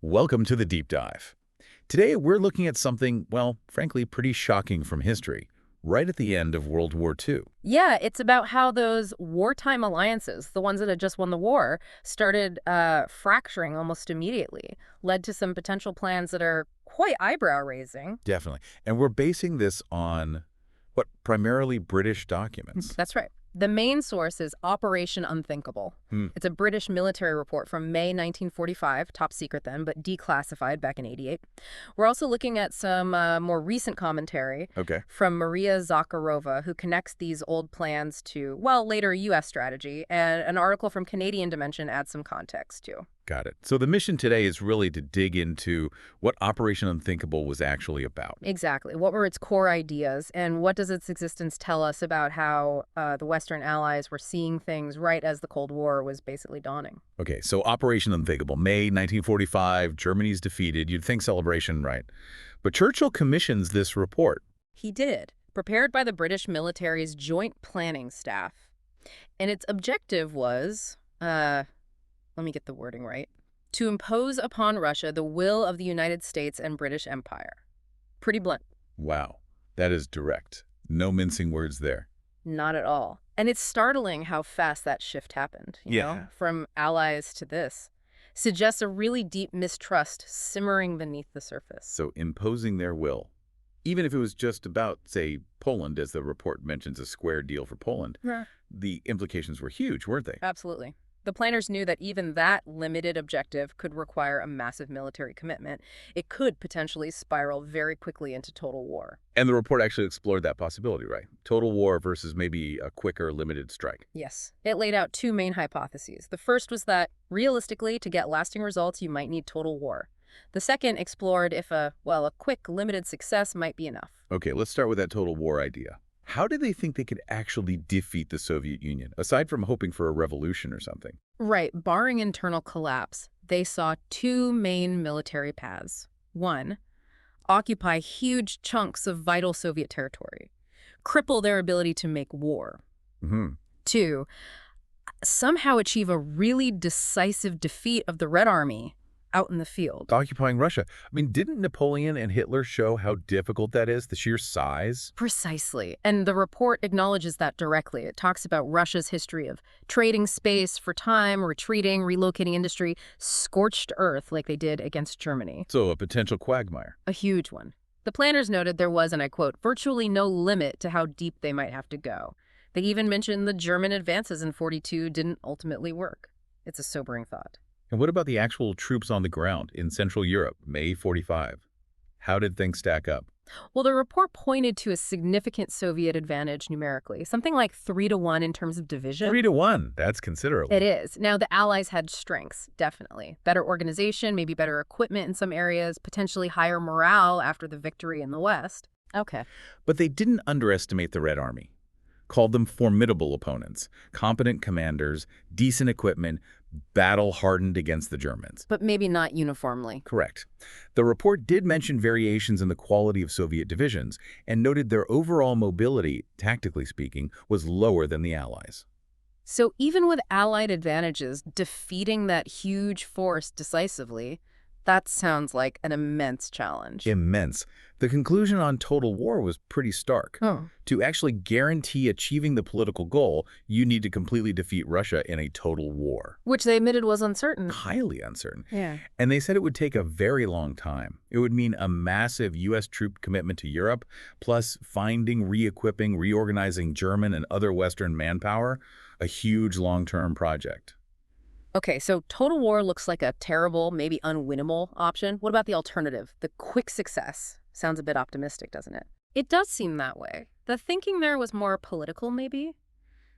Welcome to the Deep Dive. Today we're looking at something, well, frankly, pretty shocking from history, right at the end of World War II. Yeah, it's about how those wartime alliances, the ones that had just won the war, started fracturing almost immediately, led to some potential plans that are quite eyebrow-raising. Definitely. And we're basing this on, what, primarily British documents. That's right. The main source is Operation Unthinkable. Hmm. It's a British military report from May 1945, top secret then, but declassified back in '88. We're also looking at some more recent commentary Okay. from Maria Zakharova, who connects these old plans to, well, later U.S. strategy, and an article from Canadian Dimension adds some context, too. Got it. So the mission today is really to dig into what Operation Unthinkable was actually about. Exactly. What were its core ideas, and what does its existence tell us about how the Western allies were seeing things right as the Cold War was basically dawning? Okay, so Operation Unthinkable, May 1945, Germany's defeated. You'd think celebration, right? But Churchill commissions this report. He did, prepared by the British military's Joint Planning Staff. And its objective was, let me get the wording right, to impose upon Russia the will of the United States and British Empire. Pretty blunt. Wow, that is direct. No mincing words there. Not at all. And it's startling how fast that shift happened, you know, from allies to this. Suggests a really deep mistrust simmering beneath the surface. So imposing their will, even if it was just about, say, Poland, as the report mentions a square deal for Poland, Yeah. the implications were huge, weren't they? Absolutely. The planners knew that even that limited objective could require a massive military commitment. It could potentially spiral very quickly into total war. And the report actually explored that possibility, right? Total war versus maybe a quicker, limited strike. Yes. It laid out two main hypotheses. The first was that, realistically, to get lasting results, you might need total war. The second explored if a quick, limited success might be enough. Okay, let's start with that total war idea. How did they think they could actually defeat the Soviet Union, aside from hoping for a revolution or something? Right. Barring internal collapse, they saw two main military paths. One, occupy huge chunks of vital Soviet territory, cripple their ability to make war. Mm-hmm. Two, somehow achieve a really decisive defeat of the Red Army out in the field. Occupying Russia. I mean, didn't Napoleon and Hitler show how difficult that is, the sheer size? Precisely. And the report acknowledges that directly. It talks about Russia's history of trading space for time, retreating, relocating industry, scorched earth like they did against Germany. So a potential quagmire. A huge one. The planners noted there was, and I quote, virtually no limit to how deep they might have to go. They even mentioned the German advances in '42 didn't ultimately work. It's a sobering thought. And what about the actual troops on the ground in Central Europe, May 45? How did things stack up? Well, the report pointed to a significant Soviet advantage numerically, something like 3-to-1 in terms of division. 3-to-1. That's considerable. It is. Now, the Allies had strengths, definitely. Better organization, maybe better equipment in some areas, potentially higher morale after the victory in the West. Okay. But they didn't underestimate the Red Army. Called them formidable opponents, competent commanders, decent equipment, battle-hardened against the Germans. But maybe not uniformly. Correct. The report did mention variations in the quality of Soviet divisions and noted their overall mobility, tactically speaking, was lower than the Allies. So even with Allied advantages, defeating that huge force decisively, that sounds like an immense challenge. Immense. The conclusion on total war was pretty stark. Oh. To actually guarantee achieving the political goal, you need to completely defeat Russia in a total war. Which they admitted was uncertain. Highly uncertain. Yeah. And they said it would take a very long time. It would mean a massive U.S. troop commitment to Europe, plus finding, re-equipping, reorganizing German and other Western manpower, a huge long-term project. Okay, so total war looks like a terrible, maybe unwinnable option. What about the alternative, the quick success? Sounds a bit optimistic, doesn't it? It does seem that way. The thinking there was more political, maybe?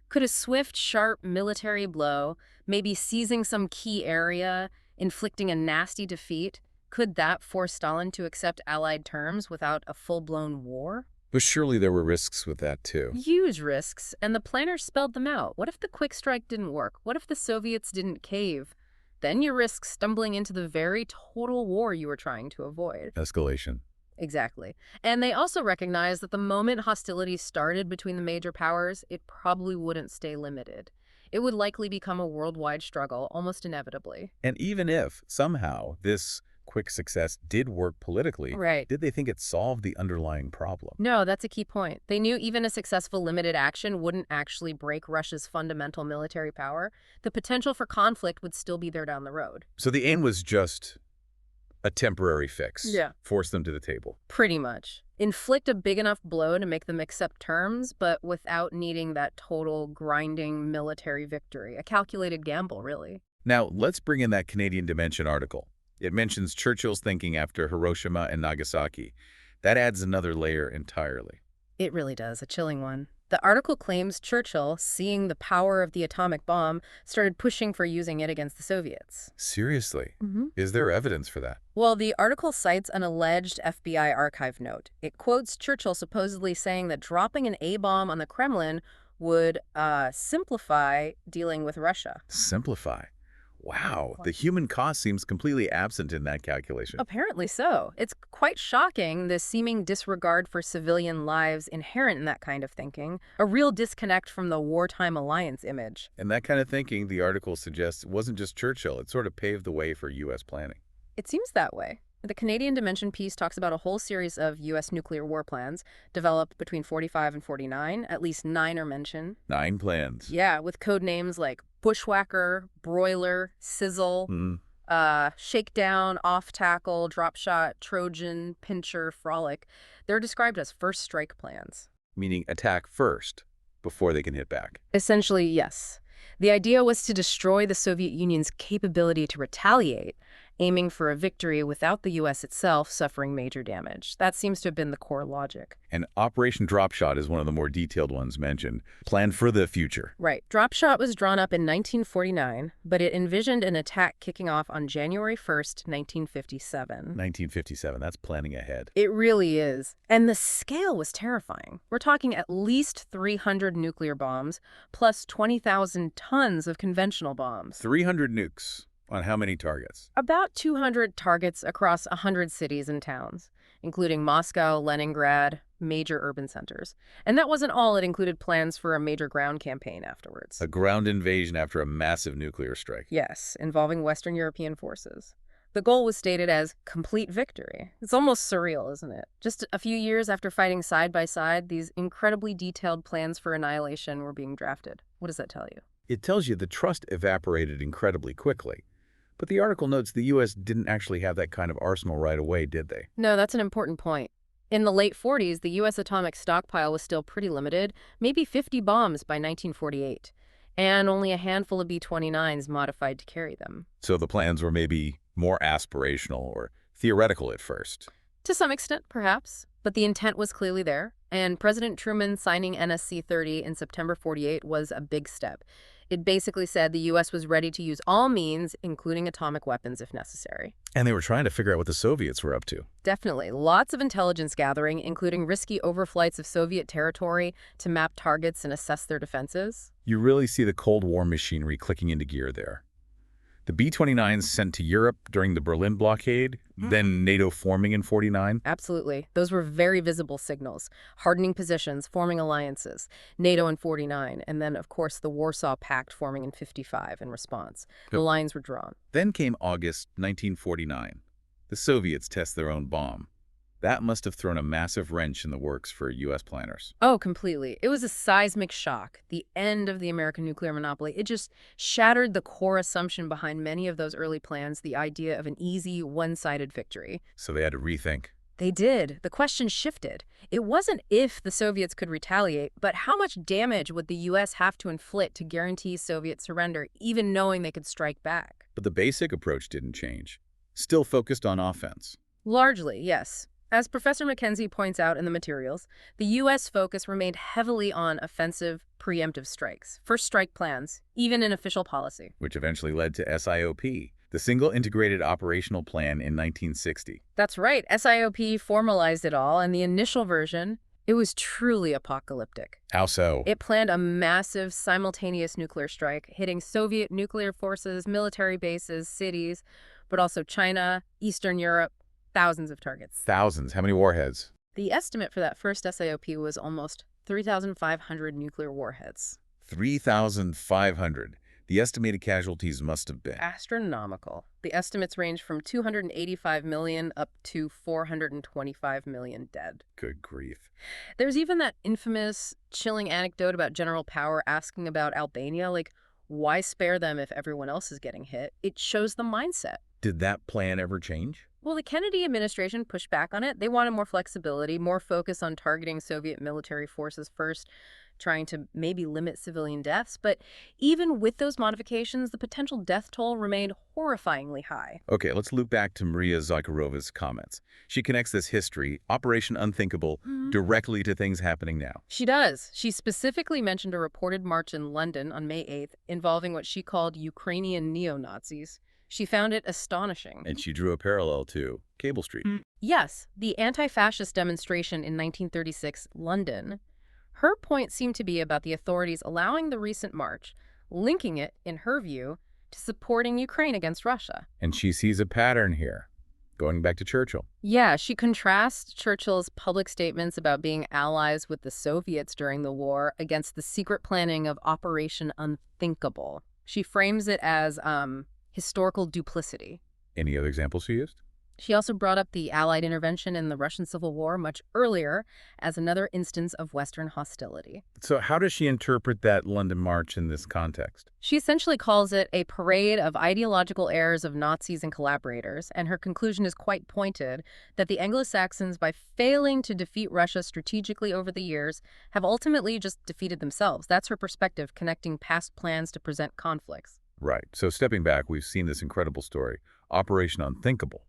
Could a swift, sharp military blow, maybe seizing some key area, inflicting a nasty defeat, could that force Stalin to accept Allied terms without a full-blown war? But surely there were risks with that, too. Huge risks, and the planners spelled them out. What if the quick strike didn't work? What if the Soviets didn't cave? Then you risk stumbling into the very total war you were trying to avoid. Escalation. Exactly. And they also recognized that the moment hostilities started between the major powers, it probably wouldn't stay limited. It would likely become a worldwide struggle, almost inevitably. And even if, somehow, this quick success did work politically, Right. did they think it solved the underlying problem? No, that's a key point. They knew even a successful limited action wouldn't actually break Russia's fundamental military power. The potential for conflict would still be there down the road. So the aim was just a temporary fix. Yeah. Force them to the table. Pretty much. Inflict a big enough blow to make them accept terms, but without needing that total grinding military victory. A calculated gamble, really. Now, let's bring in that Canadian Dimension article. It mentions Churchill's thinking after Hiroshima and Nagasaki. That adds another layer entirely. It really does, a chilling one. The article claims Churchill, seeing the power of the atomic bomb, started pushing for using it against the Soviets. Seriously? Mm-hmm. Is there evidence for that? Well, the article cites an alleged FBI archive note. It quotes Churchill supposedly saying that dropping an A-bomb on the Kremlin would simplify dealing with Russia. Simplify. Wow, the human cost seems completely absent in that calculation. Apparently so. It's quite shocking, the seeming disregard for civilian lives inherent in that kind of thinking, a real disconnect from the wartime alliance image. And that kind of thinking, the article suggests, wasn't just Churchill. It sort of paved the way for U.S. planning. It seems that way. The Canadian Dimension piece talks about a whole series of U.S. nuclear war plans developed between 45 and 49. At least 9 are mentioned. 9 plans. Yeah, with code names like Bushwhacker, Broiler, Sizzle, Shakedown, Off-Tackle, Drop Shot, Trojan, Pincher, Frolic. They're described as first strike plans. Meaning attack first, before they can hit back. Essentially, yes. The idea was to destroy the Soviet Union's capability to retaliate, aiming for a victory without the U.S. itself suffering major damage. That seems to have been the core logic. And Operation Drop Shot is one of the more detailed ones mentioned, planned for the future. Right. Drop Shot was drawn up in 1949, but it envisioned an attack kicking off on January 1st, 1957. 1957, that's planning ahead. It really is. And the scale was terrifying. We're talking at least 300 nuclear bombs, plus 20,000 tons of conventional bombs. 300 nukes. On how many targets? About 200 targets across 100 cities and towns, including Moscow, Leningrad, major urban centers. And that wasn't all. It included plans for a major ground campaign afterwards. A ground invasion after a massive nuclear strike. Yes, involving Western European forces. The goal was stated as complete victory. It's almost surreal, isn't it? Just a few years after fighting side by side, these incredibly detailed plans for annihilation were being drafted. What does that tell you? It tells you the trust evaporated incredibly quickly. But the article notes the U.S. didn't actually have that kind of arsenal right away, did they? No, that's an important point. In the late 40s, the U.S. atomic stockpile was still pretty limited, maybe 50 bombs by 1948, and only a handful of B-29s modified to carry them. So the plans were maybe more aspirational or theoretical at first. To some extent, perhaps, but the intent was clearly there, and President Truman signing NSC-30 in September 48 was a big step. It basically said the U.S. was ready to use all means, including atomic weapons if necessary. And they were trying to figure out what the Soviets were up to. Definitely. Lots of intelligence gathering, including risky overflights of Soviet territory to map targets and assess their defenses. You really see the Cold War machinery clicking into gear there. The B-29s sent to Europe during the Berlin blockade, then NATO forming in 49. Absolutely. Those were very visible signals. Hardening positions, forming alliances. NATO in 49, and then, of course, the Warsaw Pact forming in 55 in response. The lines were drawn. Then came August 1949. The Soviets test their own bomb. That must have thrown a massive wrench in the works for U.S. planners. Oh, completely. It was a seismic shock, the end of the American nuclear monopoly. It just shattered the core assumption behind many of those early plans, the idea of an easy, one-sided victory. So they had to rethink. They did. The question shifted. It wasn't if the Soviets could retaliate, but how much damage would the U.S. have to inflict to guarantee Soviet surrender, even knowing they could strike back? But the basic approach didn't change. Still focused on offense. Largely, yes. As Professor McKenzie points out in the materials, the U.S. focus remained heavily on offensive, preemptive strikes, first strike plans, even in official policy. Which eventually led to SIOP, the Single Integrated Operational Plan in 1960. That's right. SIOP formalized it all, and the initial version, it was truly apocalyptic. How so? It planned a massive simultaneous nuclear strike, hitting Soviet nuclear forces, military bases, cities, but also China, Eastern Europe, thousands of targets. Thousands. How many warheads? The estimate for that first SIOP was almost 3,500 nuclear warheads. 3,500. The estimated casualties must have been. Astronomical. The estimates range from 285 million up to 425 million dead. Good grief. There's even that infamous, chilling anecdote about General Power asking about Albania, like, why spare them if everyone else is getting hit? It shows the mindset. Did that plan ever change? Well, the Kennedy administration pushed back on it. They wanted more flexibility, more focus on targeting Soviet military forces first, trying to maybe limit civilian deaths. But even with those modifications, the potential death toll remained horrifyingly high. Okay, let's loop back to Maria Zakharova's comments. She connects this history, Operation Unthinkable, directly to things happening now. She does. She specifically mentioned a reported march in London on May 8th involving what she called Ukrainian neo-Nazis. She found it astonishing. And she drew a parallel to Cable Street. Yes, the anti-fascist demonstration in 1936 London. Her point seemed to be about the authorities allowing the recent march, linking it, in her view, to supporting Ukraine against Russia. And she sees a pattern here, going back to Churchill. Yeah, she contrasts Churchill's public statements about being allies with the Soviets during the war against the secret planning of Operation Unthinkable. She frames it as, historical duplicity. Any other examples she used? She also brought up the Allied intervention in the Russian Civil War much earlier as another instance of Western hostility. So how does she interpret that London March in this context? She essentially calls it a parade of ideological errors of Nazis and collaborators, and her conclusion is quite pointed that the Anglo-Saxons, by failing to defeat Russia strategically over the years, have ultimately just defeated themselves. That's her perspective, connecting past plans to present conflicts. Right. So stepping back, we've seen this incredible story, Operation Unthinkable,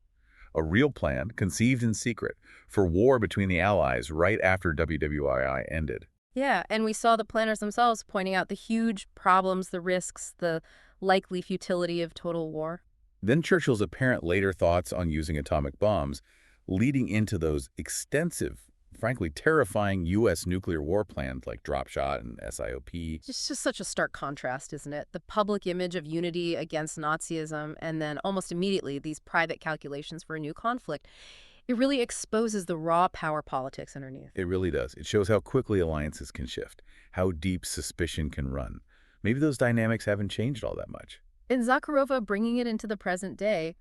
a real plan conceived in secret for war between the Allies right after WWII ended. Yeah, and we saw the planners themselves pointing out the huge problems, the risks, the likely futility of total war. Then Churchill's apparent later thoughts on using atomic bombs, leading into those extensive, frankly terrifying U.S. nuclear war plans like Drop Shot and SIOP. It's just such a stark contrast, isn't it? The public image of unity against Nazism, and then almost immediately these private calculations for a new conflict. It really exposes the raw power politics underneath. It really does. It shows how quickly alliances can shift, how deep suspicion can run. Maybe those dynamics haven't changed all that much. In Zakharova bringing it into the present day,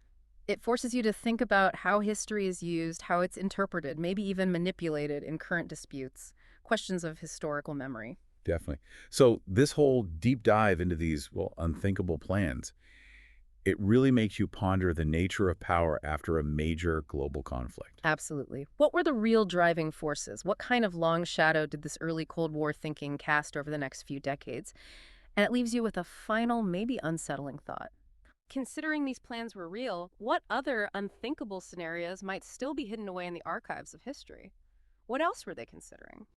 it forces you to think about how history is used, how it's interpreted, maybe even manipulated in current disputes, questions of historical memory. Definitely. So this whole deep dive into these, well, unthinkable plans, it really makes you ponder the nature of power after a major global conflict. Absolutely. What were the real driving forces? What kind of long shadow did this early Cold War thinking cast over the next few decades? And it leaves you with a final, maybe unsettling thought. Considering these plans were real, what other unthinkable scenarios might still be hidden away in the archives of history? What else were they considering?